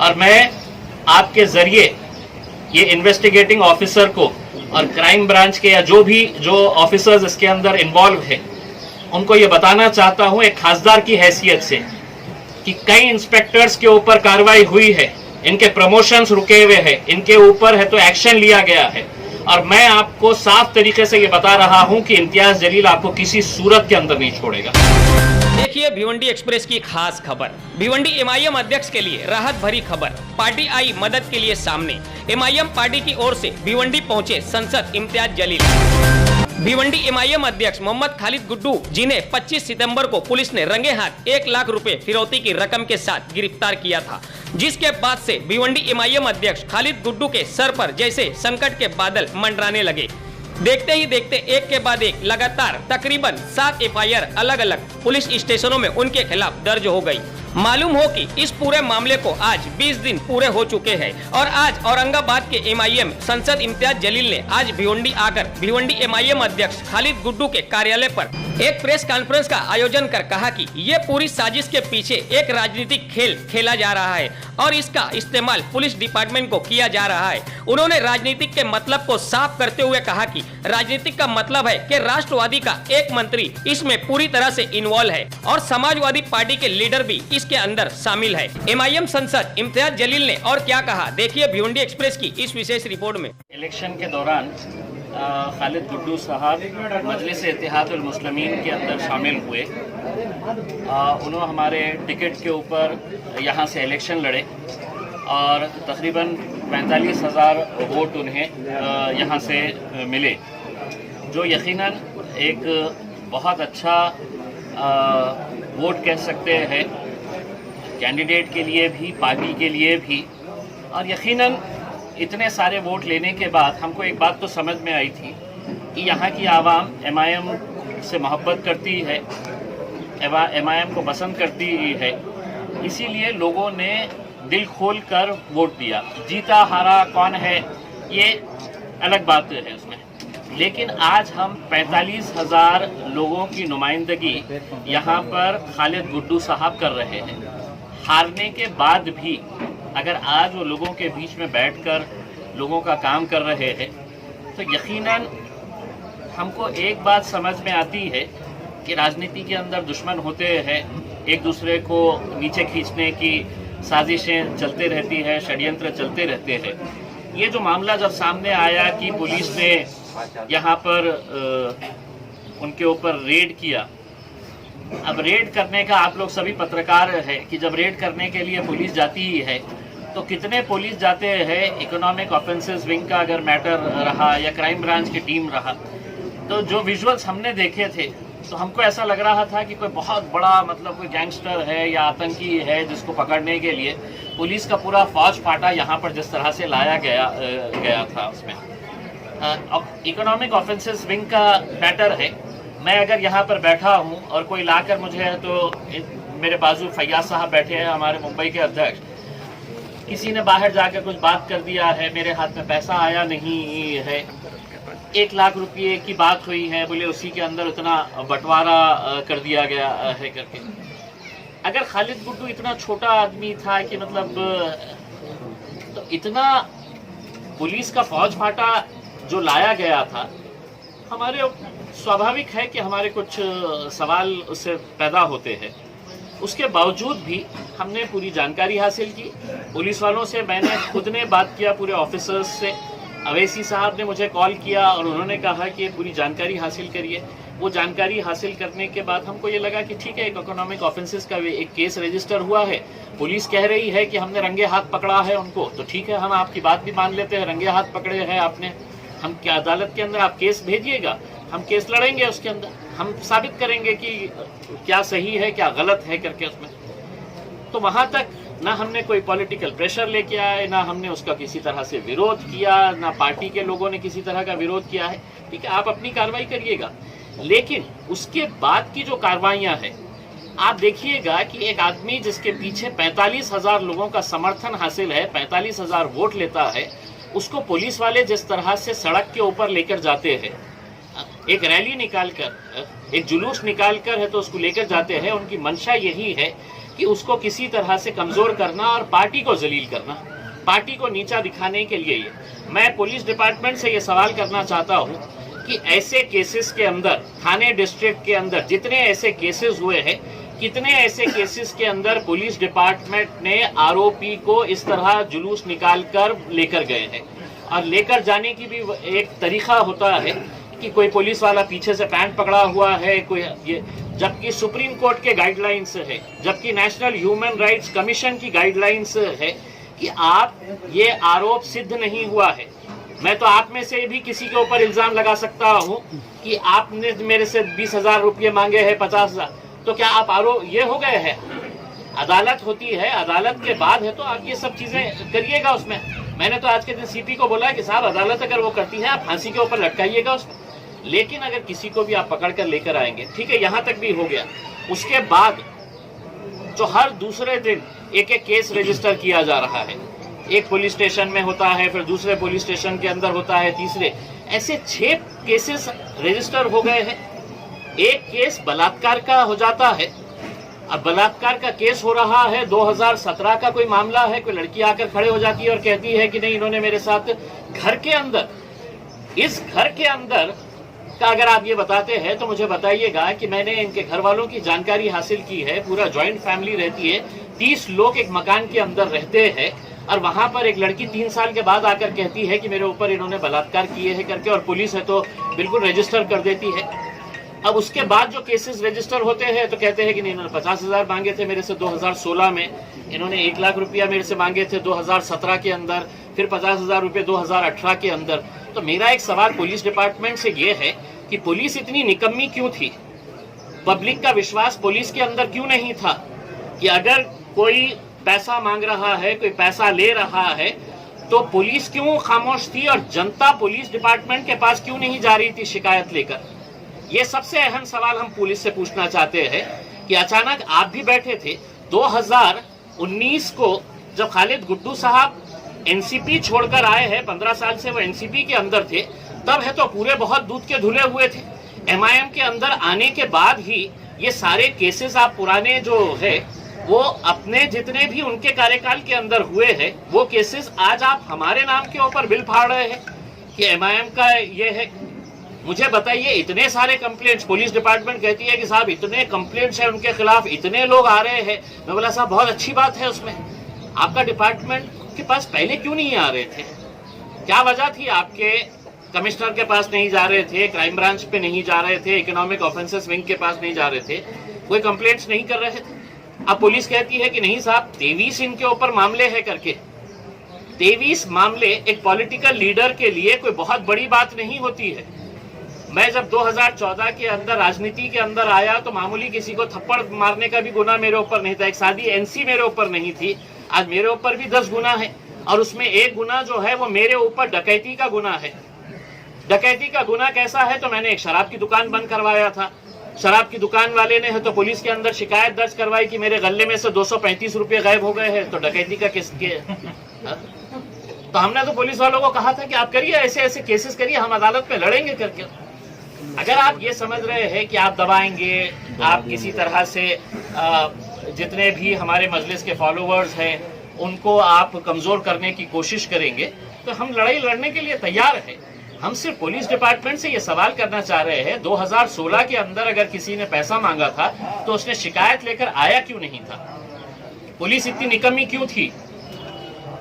और मैं आपके जरिए ये इन्वेस्टिगेटिंग ऑफिसर को और क्राइम ब्रांच के या जो ऑफिसर्स इसके अंदर इन्वॉल्व है उनको ये बताना चाहता हूं एक खासदार की हैसियत से कि कई इंस्पेक्टर्स के ऊपर कार्रवाई हुई है, इनके प्रमोशंस रुके हुए हैं, इनके ऊपर है तो एक्शन लिया गया है। और मैं आपको साफ तरीके से ये बता रहा हूं कि इम्तियाज जलील आपको किसी सूरत के अंदर नहीं छोड़ेगा। देखिए भिवंडी एक्सप्रेस की खास खबर। भिवंडी एमआईएम अध्यक्ष के लिए राहत भरी खबर। पार्टी आई मदद के लिए सामने। एमआईएम पार्टी की ओर से भिवंडी पहुंचे सांसद इम्तियाज जलील। भिवंडी एमआईएम अध्यक्ष मोहम्मद खालिद गुड्डू, जिन्हें 25 सितंबर को पुलिस ने रंगे हाथ 1 लाख रुपए फिरौती की रकम के साथ गिरफ्तार किया था, जिसके बाद से भिवंडी एमआईएम अध्यक्ष खालिद गुड्डू के सर पर जैसे संकट के बादल मंडराने लगे। देखते ही देखते एक के बाद एक लगातार तकरीबन 7 एफआईआर अलग अलग पुलिस स्टेशनों में उनके खिलाफ दर्ज हो गई। मालूम हो कि इस पूरे मामले को आज 20 दिन पूरे हो चुके हैं और आज औरंगाबाद के एमआईएम सांसद इम्तियाज जलील ने आज भिवंडी आकर भिवंडी एमआईएम अध्यक्ष खालिद गुड्डू के कार्यालय पर एक प्रेस कॉन्फ्रेंस का आयोजन कर कहा कि ये पूरी साजिश के पीछे एक राजनीतिक खेल खेला जा रहा है और इसका इस्तेमाल पुलिस डिपार्टमेंट को किया जा रहा है। उन्होंने राजनीतिक के मतलब को साफ करते हुए कहा कि राजनीतिक का मतलब है कि राष्ट्रवादी का एक मंत्री इसमें पूरी तरह से इन्वॉल्व है और समाजवादी पार्टी के लीडर भी इसके अंदर शामिल है। एमआईएम सांसद इम्तियाज जलील ने और क्या कहा, देखिए भिवंडी एक्सप्रेस की इस विशेष रिपोर्ट में। इलेक्शन के दौरान खालिद गुड्डू साहब मजलिस इत्तेहादुल मुस्लिमीन के अंदर शामिल हुए। उन्होंने हमारे टिकट के ऊपर यहाँ से इलेक्शन लड़े और तकरीबन 45,000 वोट उन्हें यहाँ से मिले, जो यकीनन एक बहुत अच्छा वोट कह सकते हैं कैंडिडेट के लिए भी, पार्टी के लिए भी। और यकीनन इतने सारे वोट लेने के बाद हमको एक बात तो समझ में आई थी कि यहाँ की आवाम एमआईएम से मोहब्बत करती है, एमआईएम को पसंद करती है, इसीलिए लोगों ने दिल खोल कर वोट दिया। जीता हारा कौन है ये अलग बात है उसमें, लेकिन आज हम 45,000 लोगों की नुमाइंदगी यहाँ पर खालिद गुड्डू साहब कर रहे हैं। हारने के बाद भी अगर आज वो लोगों के बीच में बैठकर लोगों का काम कर रहे हैं तो यकीनन हमको एक बात समझ में आती है कि राजनीति के अंदर दुश्मन होते हैं, एक दूसरे को नीचे खींचने की साजिशें चलते रहती है, षड्यंत्र चलते रहते हैं। ये जो मामला जब सामने आया कि पुलिस ने यहाँ पर उनके ऊपर रेड किया, अब रेड करने का आप लोग सभी पत्रकार है कि जब रेड करने के लिए पुलिस जाती ही है तो कितने पुलिस जाते हैं। इकोनॉमिक ऑफेंसेस विंग का अगर मैटर रहा या क्राइम ब्रांच की टीम रहा, तो जो विजुअल्स हमने देखे थे तो हमको ऐसा लग रहा था कि कोई बहुत बड़ा मतलब कोई गैंगस्टर है या आतंकी है जिसको पकड़ने के लिए पुलिस का पूरा फौज फाटा यहाँ पर जिस तरह से लाया गया था उसमें। अब इकोनॉमिक ऑफेंसेस विंग का मैटर है, मैं अगर यहाँ पर बैठा हूँ और कोई लाकर मुझे, तो मेरे बाजू फैयाज साहब बैठे हैं हमारे मुंबई के अध्यक्ष, किसी ने बाहर जाकर कुछ बात कर दिया है, मेरे हाथ में पैसा आया नहीं है, 1 लाख रुपये की बात हुई है, बोले उसी के अंदर उतना बंटवारा कर दिया गया है करके। अगर खालिद गुड्डू इतना छोटा आदमी था कि मतलब तो इतना पुलिस का फौज फाटा जो लाया गया था, हमारे स्वाभाविक है कि हमारे कुछ सवाल उससे पैदा होते हैं। उसके बावजूद भी हमने पूरी जानकारी हासिल की पुलिस वालों से। मैंने खुद ने बात किया पूरे ऑफिसर्स से, अवैसी साहब ने मुझे कॉल किया और उन्होंने कहा कि पूरी जानकारी हासिल करिए। वो जानकारी हासिल करने के बाद हमको ये लगा कि ठीक है, एक इकोनॉमिक ऑफेंसेस का एक केस रजिस्टर हुआ है, पुलिस कह रही है कि हमने रंगे हाथ पकड़ा है उनको, तो ठीक है, हम आपकी बात भी मान लेते हैं, रंगे हाथ पकड़े हैं आपने, हम क्या अदालत के अंदर आप केस भेजिएगा, हम केस लड़ेंगे, उसके अंदर हम साबित करेंगे कि क्या सही है क्या गलत है करके उसमें। तो वहां तक ना हमने कोई पॉलिटिकल प्रेशर लेके आए, ना हमने उसका किसी तरह से विरोध किया, ना पार्टी के लोगों ने किसी तरह का विरोध किया है। ठीक है, आप अपनी कार्रवाई करिएगा, लेकिन उसके बाद की जो कार्रवाइयां हैं आप देखिएगा कि एक आदमी जिसके पीछे 45,000 लोगों का समर्थन हासिल है, 45,000 वोट लेता है, उसको पुलिस वाले जिस तरह से सड़क के ऊपर लेकर जाते हैं, एक रैली निकालकर, एक जुलूस निकालकर है तो उसको लेकर जाते हैं। उनकी मंशा यही है कि उसको किसी तरह से कमज़ोर करना और पार्टी को जलील करना, पार्टी को नीचा दिखाने के लिए ये। मैं पुलिस डिपार्टमेंट से ये सवाल करना चाहता हूँ कि ऐसे केसेस के अंदर, थाने डिस्ट्रिक्ट के अंदर जितने ऐसे केसेस हुए हैं, कितने ऐसे केसेस के अंदर पुलिस डिपार्टमेंट ने आरोपी को इस तरह जुलूस निकाल कर लेकर गए हैं। और लेकर जाने की भी एक तरीका होता है कि कोई पुलिस वाला पीछे से पैंट पकड़ा हुआ है, कोई ये, जबकि सुप्रीम कोर्ट के गाइडलाइंस है, जबकि नेशनल ह्यूमन राइट्स कमीशन की गाइडलाइंस है कि आप ये आरोप सिद्ध नहीं हुआ है। मैं तो आप में से भी किसी के ऊपर इल्जाम लगा सकता हूँ कि आपने मेरे से 20,000 रुपये मांगे हैं, 50,000, तो क्या आप आरोप ये हो गए हैं? अदालत होती है, अदालत के बाद है तो आप ये सब चीजें करिएगा उसमें। मैंने तो आज के दिन सीपी को बोला कि साहब अदालत अगर वो करती है आप फांसी के ऊपर लटकाइएगा उसमें, लेकिन अगर किसी को भी आप पकड़ कर लेकर आएंगे, ठीक है, यहाँ तक भी हो गया। उसके बाद जो हर दूसरे दिन एक एक केस रजिस्टर किया जा रहा है, एक पुलिस स्टेशन में होता है, फिर दूसरे पुलिस स्टेशन के अंदर होता है, तीसरे, ऐसे 6 केसेस रजिस्टर हो गए हैं। एक केस बलात्कार का हो जाता है। अब बलात्कार का केस हो रहा है, 2017 का कोई मामला है, कोई लड़की आकर खड़े हो जाती है और कहती है कि नहीं, इन्होंने मेरे साथ घर के अंदर, इस घर के अंदर का अगर आप ये बताते हैं तो मुझे बताइएगा कि मैंने इनके घर वालों की जानकारी हासिल की है। पूरा जॉइंट फैमिली रहती है, 30 लोग एक मकान के अंदर रहते हैं, और वहां पर एक लड़की 3 साल के बाद आकर कहती है कि मेरे ऊपर इन्होंने बलात्कार किए हैं करके, और पुलिस है तो बिल्कुल रजिस्टर कर देती है। अब उसके बाद जो केसेस रजिस्टर होते हैं तो कहते हैं कि नहीं, इन्होंने 50,000 मांगे थे मेरे से 2016 में, इन्होंने 1 लाख रुपया मेरे से मांगे थे 2017 के अंदर, फिर 50,000 रुपये 2018 के अंदर। तो मेरा एक सवाल पुलिस डिपार्टमेंट से ये है कि पुलिस इतनी निकम्मी क्यों थी? पब्लिक का विश्वास पुलिस के अंदर क्यों नहीं था कि अगर कोई पैसा मांग रहा है, कोई पैसा ले रहा है, तो पुलिस क्यों खामोश थी और जनता पुलिस डिपार्टमेंट के पास क्यों नहीं जा रही थी शिकायत लेकर? ये सबसे अहम सवाल हम पुलिस से पूछना चाहते हैं कि अचानक आप भी बैठे थे 2019 को, जब खालिद गुड्डू साहब एनसीपी छोड़कर आए हैं, 15 साल से वो एनसीपी के अंदर थे, तब है तो पूरे बहुत दूध के धुले हुए थे। एमआईएम के अंदर आने के बाद ही ये सारे केसेस आप पुराने जो है वो अपने जितने भी उनके कार्यकाल के अंदर हुए हैं वो केसेस आज आप हमारे नाम के ऊपर बिल फाड़ रहे हैं कि एमआईएम का ये है। मुझे बताइए, इतने सारे कंप्लेंट्स, पुलिस डिपार्टमेंट कहती है कि साहब इतने कंप्लेंट्स हैं उनके खिलाफ, इतने लोग आ रहे हैं। मैं बोला साहब बहुत अच्छी बात है, उसमें आपका डिपार्टमेंट के पास पहले क्यों नहीं आ रहे थे? क्या वजह थी? आपके कमिश्नर के पास नहीं जा रहे थे, क्राइम ब्रांच पे नहीं जा रहे थे, इकोनॉमिक ऑफेंसेस विंग के पास नहीं जा रहे थे, कोई कंप्लेंट्स नहीं कर रहे थे। अब पुलिस कहती है कि नहीं साहब 23 इनके ऊपर मामले हैं करके। 23 मामले एक पॉलिटिकल लीडर के लिए कोई बहुत बड़ी बात नहीं होती है। मैं जब 2014 के अंदर राजनीति के अंदर आया तो मामूली किसी को थप्पड़ मारने का भी गुना मेरे ऊपर नहीं था, एक सादी एनसी मेरे ऊपर नहीं थी। आज मेरे ऊपर भी 10 गुना है, और उसमें एक गुना जो है वो मेरे ऊपर डकैती का गुना है। डकैती का गुना कैसा है? तो मैंने एक शराब की दुकान बंद करवाया था। शराब की दुकान वाले ने है तो पुलिस के अंदर शिकायत दर्ज करवाई कि मेरे गले में से 235 रुपये गायब हो गए हैं, तो डकैती का केस के। तो हमने तो पुलिस वालों को कहा था कि आप करिए, ऐसे ऐसे केसेस करिए, हम अदालत में लड़ेंगे करके। अगर आप ये समझ रहे हैं कि आप दबाएंगे, आप किसी तरह से जितने भी हमारे मजलिस के फॉलोअर्स हैं उनको आप कमज़ोर करने की कोशिश करेंगे, तो हम लड़ाई लड़ने के लिए तैयार हैं। हम सिर्फ पुलिस डिपार्टमेंट से ये सवाल करना चाह रहे हैं, 2016 के अंदर अगर किसी ने पैसा मांगा था तो उसने शिकायत लेकर आया क्यों नहीं था? पुलिस इतनी निकम्मी क्यों थी?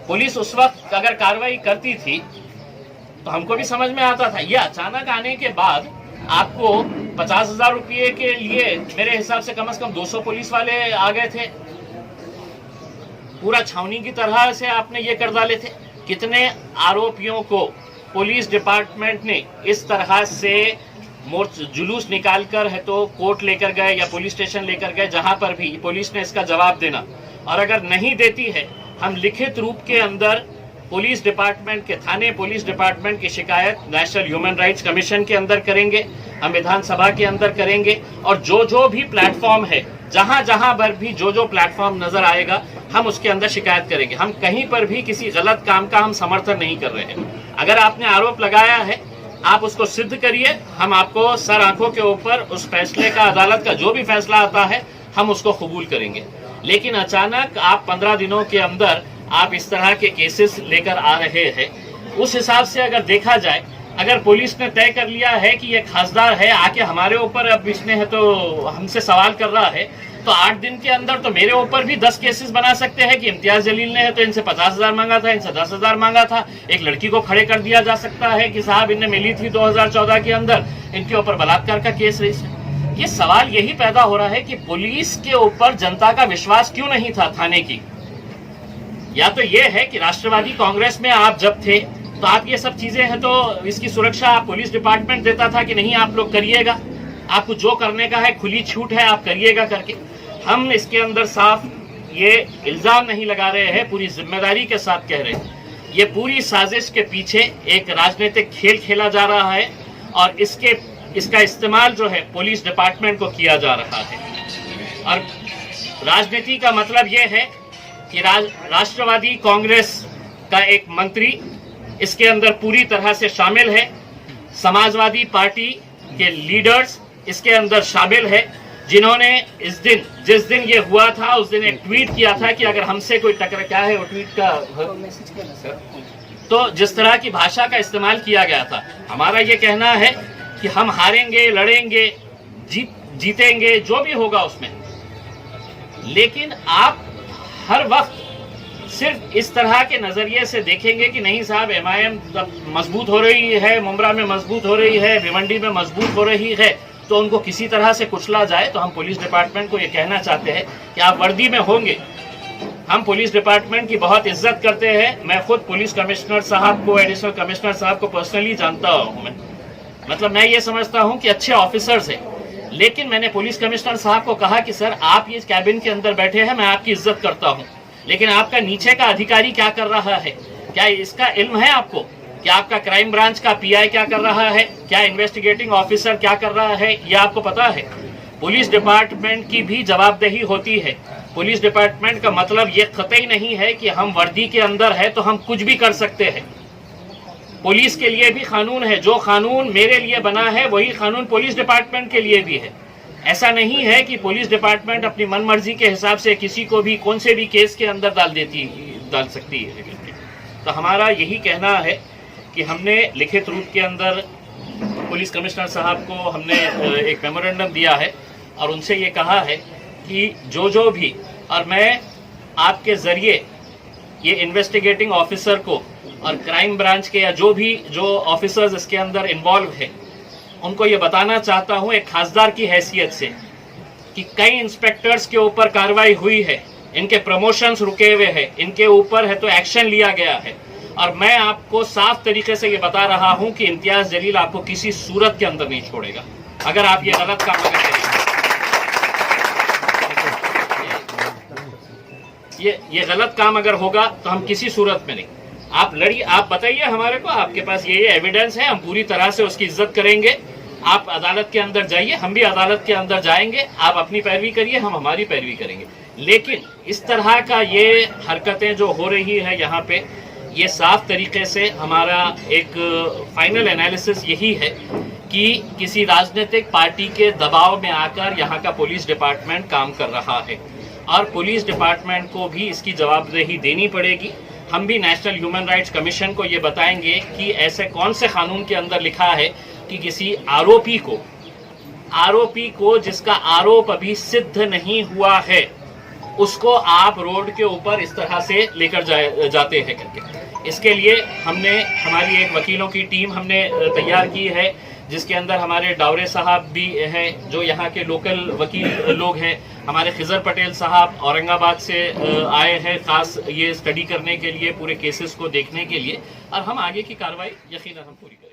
पुलिस उस वक्त अगर कार्रवाई करती थी तो हमको भी समझ में आता था। ये अचानक आने के बाद आपको 50,000 रुपये के लिए मेरे हिसाब से कम 200 पुलिस वाले आ गए थे, पूरा छावनी की तरह से आपने ये कर डाले थे। कितने आरोपियों को पुलिस डिपार्टमेंट ने इस तरह से जुलूस निकालकर है तो कोर्ट लेकर गए या पुलिस स्टेशन लेकर गए, जहां पर भी पुलिस ने इसका जवाब देना, और अगर नहीं देती है हम लिखित रूप के अंदर पुलिस डिपार्टमेंट के, थाने पुलिस डिपार्टमेंट की शिकायत नेशनल ह्यूमन राइट्स कमीशन के अंदर करेंगे, हम विधानसभा के अंदर करेंगे, और जो भी प्लेटफॉर्म है, जहां जहां पर भी जो प्लेटफॉर्म नजर आएगा हम उसके अंदर शिकायत करेंगे। हम कहीं पर भी किसी गलत काम का हम समर्थन नहीं कर रहे हैं। अगर आपने आरोप लगाया है आप उसको सिद्ध करिए, हम आपको सर आंखों के ऊपर उस फैसले का, अदालत का जो भी फैसला आता है हम उसको कबूल करेंगे। लेकिन अचानक आप 15 दिनों के अंदर आप इस तरह के केसेस लेकर आ रहे हैं। उस हिसाब से अगर देखा जाए, अगर पुलिस ने तय कर लिया है कि ये खासदार है, आके हमारे ऊपर अब इसने है तो हमसे सवाल कर रहा है, तो 8 दिन के अंदर तो मेरे ऊपर भी 10 केसेस बना सकते हैं कि इम्तियाज जलील ने है तो इनसे 50,000 मांगा था, इनसे 10,000 मांगा था। एक लड़की को खड़े कर दिया जा सकता है कि साहब इनने मिली थी 2014 के अंदर, इनके ऊपर बलात्कार का केस रजिस्टर। ये सवाल यही पैदा हो रहा है कि पुलिस के ऊपर जनता का विश्वास क्यों नहीं था थाने की। या तो ये है कि राष्ट्रवादी कांग्रेस में आप जब थे तो आप ये सब चीजें हैं तो इसकी सुरक्षा आप पुलिस डिपार्टमेंट देता था कि नहीं आप लोग करिएगा, आपको जो करने का है खुली छूट है, आप करिएगा करके। हम इसके अंदर साफ ये इल्जाम नहीं लगा रहे हैं, पूरी जिम्मेदारी के साथ कह रहे हैं, ये पूरी साजिश के पीछे एक राजनीतिक खेल खेला जा रहा है और इसका इस्तेमाल जो है पुलिस डिपार्टमेंट को किया जा रहा है। और राजनीति का मतलब ये है कि राष्ट्रवादी कांग्रेस का एक मंत्री इसके अंदर पूरी तरह से शामिल है, समाजवादी पार्टी के लीडर्स इसके अंदर शामिल है, जिन्होंने जिस दिन ये हुआ था उस दिन एक ट्वीट किया था कि अगर हमसे कोई टकरा, क्या है वो ट्वीट का, तो जिस तरह की भाषा का इस्तेमाल किया गया था, हमारा ये कहना है कि हम हारेंगे, लड़ेंगे, जीतेंगे, जो भी होगा उसमें, लेकिन आप हर वक्त सिर्फ इस तरह के नजरिए से देखेंगे कि नहीं साहब एमआईएम मजबूत हो रही है, मुंब्रा में मजबूत हो रही है, भिवंडी में मजबूत हो रही है, तो उनको किसी तरह से कुचला जाए। तो हम पुलिस डिपार्टमेंट को ये कहना चाहते हैं कि आप वर्दी में होंगे, हम पुलिस डिपार्टमेंट की बहुत इज्जत करते हैं। मैं खुद पुलिस कमिश्नर साहब को, एडिशनल कमिश्नर साहब को पर्सनली जानता हूँ, मतलब मैं ये समझता हूँ कि अच्छे ऑफिसर्स हैं। लेकिन मैंने पुलिस कमिश्नर साहब को कहा कि सर आप ये कैबिन के अंदर बैठे हैं, मैं आपकी इज्जत करता हूँ, लेकिन आपका नीचे का अधिकारी क्या कर रहा है, क्या इसका इल्म है आपको? क्या आपका क्राइम ब्रांच का पीआई क्या कर रहा है, क्या इन्वेस्टिगेटिंग ऑफिसर क्या कर रहा है, ये आपको पता है? पुलिस डिपार्टमेंट की भी जवाबदेही होती है। पुलिस डिपार्टमेंट का मतलब ये कतई नहीं है कि हम वर्दी के अंदर है तो हम कुछ भी कर सकते हैं। पुलिस के लिए भी कानून है, जो कानून मेरे लिए बना है वही कानून पुलिस डिपार्टमेंट के लिए भी है। ऐसा नहीं है कि पुलिस डिपार्टमेंट अपनी मनमर्जी के हिसाब से किसी को भी कौन से भी केस के अंदर डाल सकती है। तो हमारा यही कहना है कि हमने लिखित रूप के अंदर पुलिस कमिश्नर साहब को हमने एक मेमोरेंडम दिया है और उनसे ये कहा है कि जो भी, और मैं आपके ज़रिए ये इन्वेस्टिगेटिंग ऑफिसर को और क्राइम ब्रांच के या जो ऑफिसर्स इसके अंदर इन्वॉल्व है उनको ये बताना चाहता हूँ एक खासदार की हैसियत से कि कई इंस्पेक्टर्स के ऊपर कार्रवाई हुई है, इनके प्रमोशंस रुके हुए हैं, इनके ऊपर है तो एक्शन लिया गया है। और मैं आपको साफ तरीके से ये बता रहा हूँ कि इम्तियाज जलील आपको किसी सूरत के अंदर नहीं छोड़ेगा अगर आप ये गलत काम अगर करेंगे। ये गलत काम अगर होगा तो हम किसी सूरत में नहीं। आप लड़िए, आप बताइए हमारे को, आपके पास ये एविडेंस है, हम पूरी तरह से उसकी इज्जत करेंगे। आप अदालत के अंदर जाइए, हम भी अदालत के अंदर जाएंगे, आप अपनी पैरवी करिए, हम हमारी पैरवी करेंगे। लेकिन इस तरह का ये हरकतें जो हो रही है यहाँ पे, ये साफ तरीके से हमारा एक फाइनल एनालिसिस यही है कि किसी राजनीतिक पार्टी के दबाव में आकर यहाँ का पुलिस डिपार्टमेंट काम कर रहा है और पुलिस डिपार्टमेंट को भी इसकी जवाबदेही देनी पड़ेगी। हम भी नेशनल ह्यूमन राइट्स कमीशन को ये बताएंगे कि ऐसे कौन से कानून के अंदर लिखा है कि किसी आरोपी को जिसका आरोप अभी सिद्ध नहीं हुआ है उसको आप रोड के ऊपर इस तरह से लेकर जाते हैं करके। इसके लिए हमने हमारी एक वकीलों की टीम हमने तैयार की है जिसके अंदर हमारे डावरे साहब भी हैं जो यहाँ के लोकल वकील लोग हैं, हमारे खिजर पटेल साहब औरंगाबाद से आए हैं खास ये स्टडी करने के लिए, पूरे केसेस को देखने के लिए, और हम आगे की कार्रवाई यकीनन हम पूरी करेंगे।